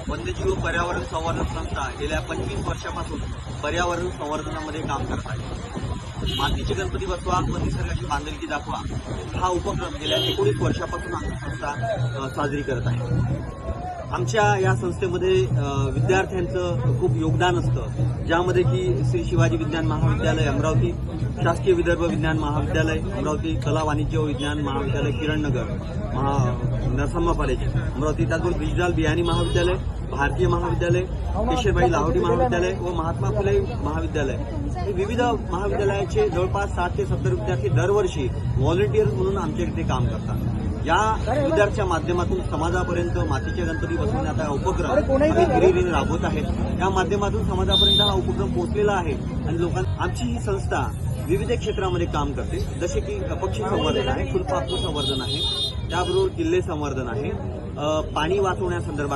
वन्यजीव पर्यावरण संवर्धन संस्था गेल्या 25 वर्षापासून पर्यावरण संवर्धनामध्ये काम करत आहे। मातीचे गणपती बसवा व निसर्गाची बांधिलकी दाखवा हा उपक्रम गेल्या 19 वर्षापासून आमची संस्था साजरी करत आहे। आमच्या या संस्थेमध्ये विद्यार्थ्यांचं खूप योगदान असतं, ज्यामध्ये की श्री शिवाजी विज्ञान महाविद्यालय अमरावती, शासकीय विदर्भ विज्ञान महाविद्यालय अमरावती, कला वाणिज्य विज्ञान महाविद्यालय किरणनगर, नरसम्मा कॉलेज अमरावती, त्याचबरोबर ब्रिजलाल बियाणी महाविद्यालय, भारतीय महाविद्यालय, केशरबाई लाहोटी महाविद्यालय व महात्मा फुले महाविद्यालय, हे विविध महाविद्यालयाचे जवळपास 60 ते 70 विद्यार्थी दरवर्षी व्हॉलंटिअर्स म्हणून आमच्या इथे काम करतात। या विद्यार्थ्यांच्या माध्यमातून समाजापर्यंत मातीचे गणपती बसवण्याचा हा उपक्रम आम्ही धीरे राबवत आहे। या माध्यमातून समाजापर्यंत हा उपक्रम पोहोचलेला आहे आणि लोकांना आमची ही संस्था विविध क्षेत्रामध्ये काम करते, जसे की पक्षी संवर्धन आहे, फुलपाखरू संवर्धन आहे, त्याबरोबर किल्ले संवर्धन आहे, पाणी वाचवण्यासंदर्भात